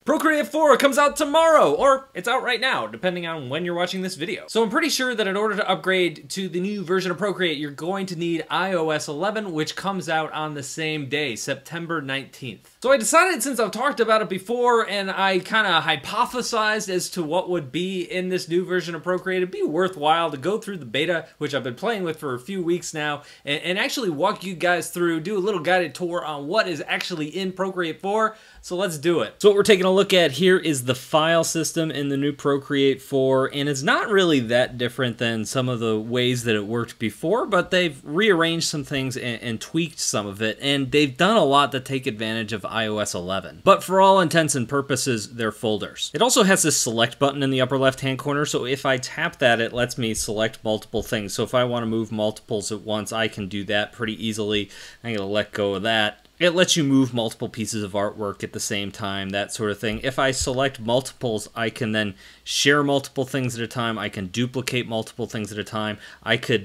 Procreate 4 comes out tomorrow, or it's out right now, depending on when you're watching this video. So I'm pretty sure that in order to upgrade to the new version of Procreate, you're going to need iOS 11, which comes out on the same day, September 19th. So I decided, since I've talked about it before, and I kind of hypothesized as to what would be in this new version of Procreate, it'd be worthwhile to go through the beta, which I've been playing with for a few weeks now, and actually walk you guys through, do a little guided tour on what is actually in Procreate 4. So let's do it. So what we're taking a look at here is the file system in the new Procreate 4, and it's not really that different than some of the ways that it worked before, but they've rearranged some things and tweaked some of it, and they've done a lot to take advantage of iOS 11. But for all intents and purposes, they're folders. It also has this select button in the upper left-hand corner, so if I tap that, it lets me select multiple things. So if I want to move multiples at once, I can do that pretty easily. I'm going to let go of that. It lets you move multiple pieces of artwork at the same time, that sort of thing. If I select multiples, I can then share multiple things at a time. I can duplicate multiple things at a time.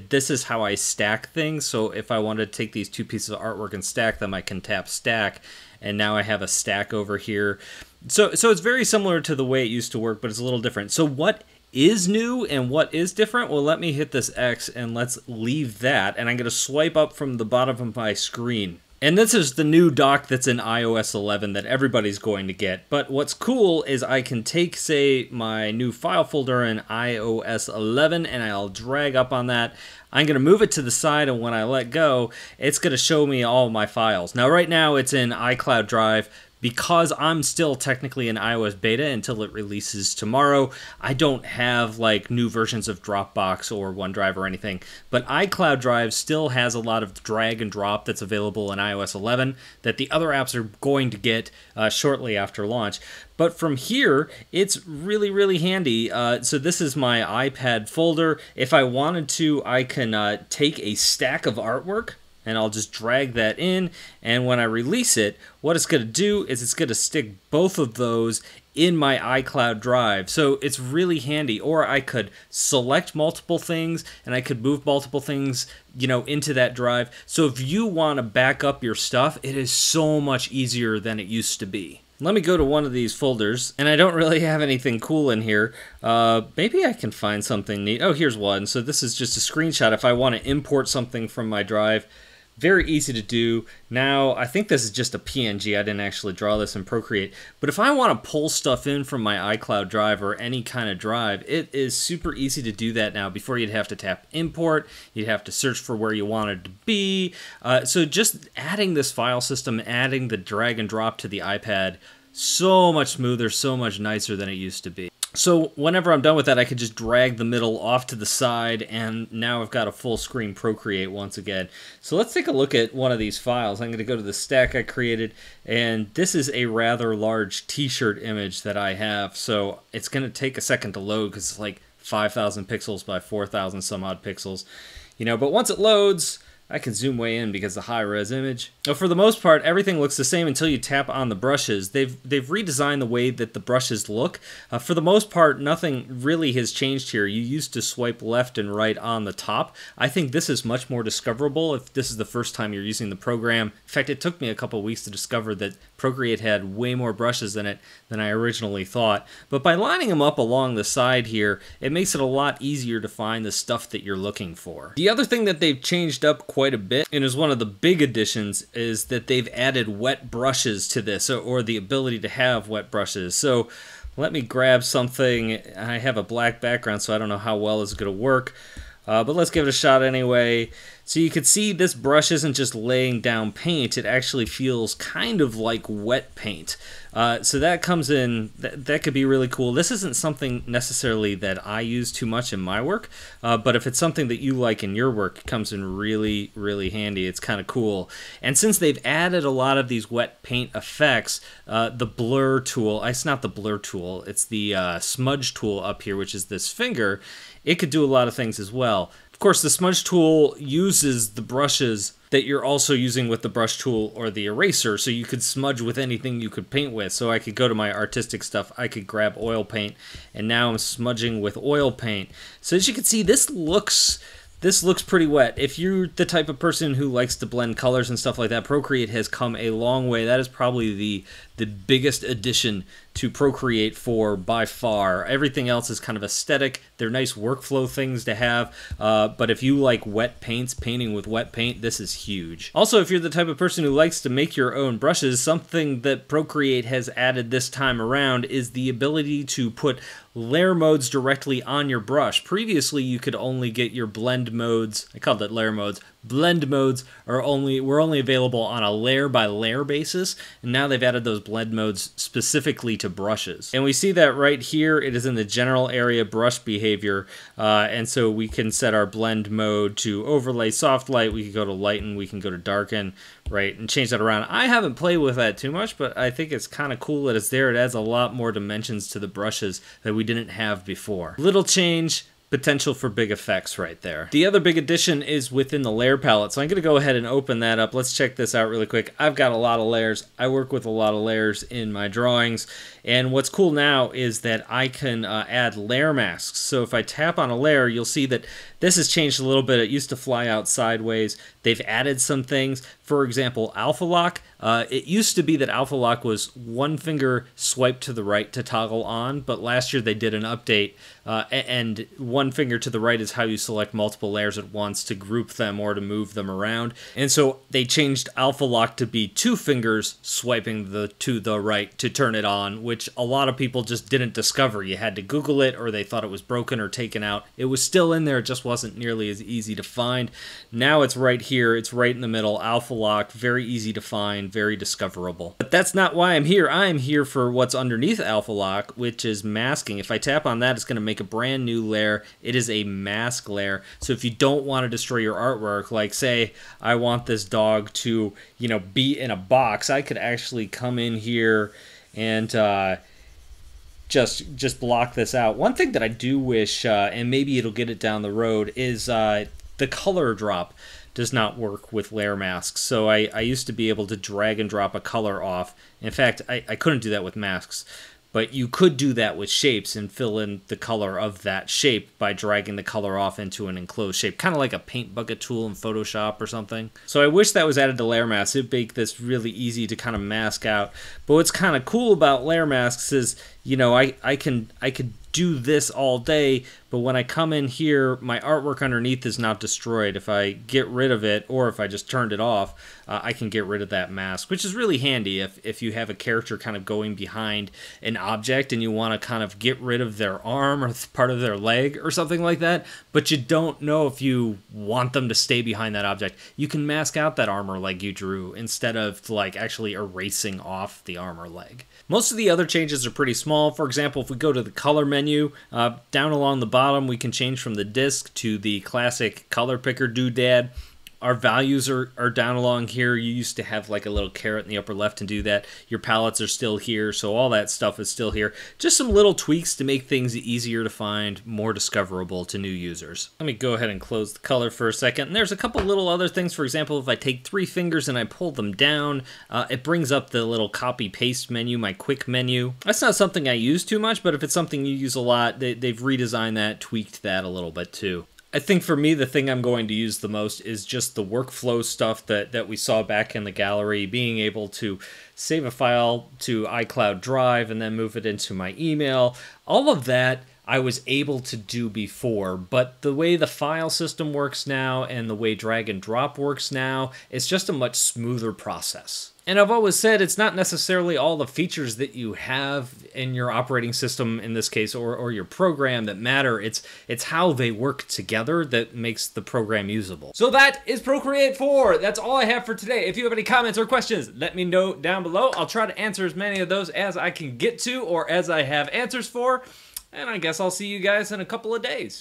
This is how I stack things. So if I wanted to take these two pieces of artwork and stack them, I can tap stack, and now I have a stack over here. So it's very similar to the way it used to work, but it's a little different. So what is new and what is different? Well, let me hit this X and let's leave that, and I'm going to swipe up from the bottom of my screen. And this is the new dock that's in iOS 11 that everybody's going to get. But what's cool is I can take, say, my new file folder in iOS 11, and I'll drag up on that. I'm going to move it to the side, and when I let go, it's going to show me all my files. Now, right now, it's in iCloud Drive. Because I'm still technically in iOS beta until it releases tomorrow, I don't have like new versions of Dropbox or OneDrive or anything, but iCloud Drive still has a lot of drag and drop that's available in iOS 11 that the other apps are going to get shortly after launch. But from here, it's really, really handy. So this is my iPad folder. If I wanted to, I can take a stack of artwork, and I'll just drag that in, and when I release it, what it's going to do is it's going to stick both of those in my iCloud Drive. So it's really handy. Or I could select multiple things, and I could move multiple things, you know, into that drive. So if you want to back up your stuff, it is so much easier than it used to be. Let me go to one of these folders, and I don't really have anything cool in here. Maybe I can find something neat. Oh, here's one. So this is just a screenshot. If I want to import something from my drive, very easy to do. Now, I think this is just a PNG. I didn't actually draw this in Procreate. But if I want to pull stuff in from my iCloud Drive or any kind of drive, it is super easy to do that now. Before, you'd have to tap import. You'd have to search for where you wanted to be. So just adding this file system, adding the drag and drop to the iPad, so much smoother, so much nicer than it used to be. So whenever I'm done with that, I could just drag the middle off to the side, and now I've got a full screen Procreate once again. So let's take a look at one of these files. I'm going to go to the stack I created, and this is a rather large t-shirt image that I have. So it's going to take a second to load because it's like 5,000 pixels by 4,000 some odd pixels. You know, but once it loads, I can zoom way in because the high-res image. Now, for the most part, everything looks the same until you tap on the brushes. They've redesigned the way that the brushes look. For the most part, nothing really has changed here. You used to swipe left and right on the top. I think this is much more discoverable if this is the first time you're using the program. In fact, it took me a couple weeks to discover that Procreate had way more brushes in it than I originally thought. But by lining them up along the side here, it makes it a lot easier to find the stuff that you're looking for. The other thing that they've changed up quite a bit, and is one of the big additions, is that they've added wet brushes to this, or the ability to have wet brushes. So let me grab something. I have a black background, so I don't know how well it's going to work. But let's give it a shot anyway. So you can see this brush isn't just laying down paint, it actually feels kind of like wet paint. So that comes in, that could be really cool. This isn't something necessarily that I use too much in my work, but if it's something that you like in your work, it comes in really, really handy. It's kind of cool. And since they've added a lot of these wet paint effects, the blur tool, it's not the blur tool, it's the smudge tool up here, which is this finger, it could do a lot of things as well. Of course, the smudge tool uses the brushes that you're also using with the brush tool or the eraser, so you could smudge with anything you could paint with. So I could go to my artistic stuff, I could grab oil paint, and now I'm smudging with oil paint. So as you can see, this looks pretty wet. If you're the type of person who likes to blend colors and stuff like that, Procreate has come a long way. That is probably the biggest addition to Procreate 4 by far. Everything else is kind of aesthetic. They're nice workflow things to have, but if you like wet paints, painting with wet paint, this is huge. Also, if you're the type of person who likes to make your own brushes, something that Procreate has added this time around is the ability to put layer modes directly on your brush. Previously, you could only get your blend modes, I called it layer modes, blend modes were only available on a layer by layer basis, and now they've added those blend modes specifically to brushes. And we see that right here, it is in the general area brush behavior, and so we can set our blend mode to overlay soft light, we can go to lighten, we can go to darken, right, and change that around. I haven't played with that too much, but I think it's kind of cool that it's there. It adds a lot more dimensions to the brushes that we didn't have before. Little change, potential for big effects right there. The other big addition is within the layer palette. So I'm gonna go ahead and open that up. Let's check this out really quick. I've got a lot of layers. I work with a lot of layers in my drawings. And what's cool now is that I can add layer masks. So if I tap on a layer, you'll see that this has changed a little bit. It used to fly out sideways. They've added some things. For example, Alpha Lock. It used to be that Alpha Lock was one finger swipe to the right to toggle on, but last year they did an update, and one finger to the right is how you select multiple layers at once to group them or to move them around. And so they changed Alpha Lock to be two fingers swiping to the right to turn it on, which a lot of people just didn't discover. You had to Google it, or they thought it was broken or taken out. It was still in there, it just wasn't nearly as easy to find. Now it's right here, it's right in the middle, Alpha Lock, very easy to find, very discoverable. But that's not why I'm here. I am here for what's underneath Alpha Lock, which is masking. If I tap on that, it's going to make a brand new layer. It is a mask layer. So if you don't want to destroy your artwork, like say I want this dog to, you know, be in a box, I could actually come in here and just block this out. One thing that I do wish, and maybe it'll get it down the road, is the color drop does not work with layer masks. So I used to be able to drag and drop a color off. In fact, I couldn't do that with masks, but you could do that with shapes and fill in the color of that shape by dragging the color off into an enclosed shape, kind of like a paint bucket tool in Photoshop or something. So I wish that was added to layer masks. It'd make this really easy to kind of mask out. But what's kind of cool about layer masks is, you know, I could do this all day, but when I come in here, my artwork underneath is not destroyed. If I get rid of it, or if I just turned it off, I can get rid of that mask, which is really handy if you have a character kind of going behind an object and you want to kind of get rid of their arm or part of their leg or something like that, but you don't know if you want them to stay behind that object. You can mask out that armor leg you drew instead of like actually erasing off the armor leg. Most of the other changes are pretty small. For example, if we go to the color menu, down along the bottom, we can change from the disk to the classic color picker doodad. Our values are down along here. You used to have like a little caret in the upper left to do that. Your palettes are still here, so all that stuff is still here. Just some little tweaks to make things easier to find, more discoverable to new users. Let me go ahead and close the color for a second. And there's a couple little other things. For example, if I take 3 fingers and I pull them down, it brings up the little copy-paste menu, my quick menu. That's not something I use too much, but if it's something you use a lot, they've redesigned that, tweaked that a little bit too. I think for me, the thing I'm going to use the most is just the workflow stuff that we saw back in the gallery, being able to save a file to iCloud Drive and then move it into my email. All of that I was able to do before, but the way the file system works now and the way drag and drop works now, it's just a much smoother process. And I've always said it's not necessarily all the features that you have in your operating system, in this case, or your program that matter. It's how they work together that makes the program usable. So that is Procreate 4. That's all I have for today. If you have any comments or questions, let me know down below. I'll try to answer as many of those as I can get to or as I have answers for. And I guess I'll see you guys in a couple of days.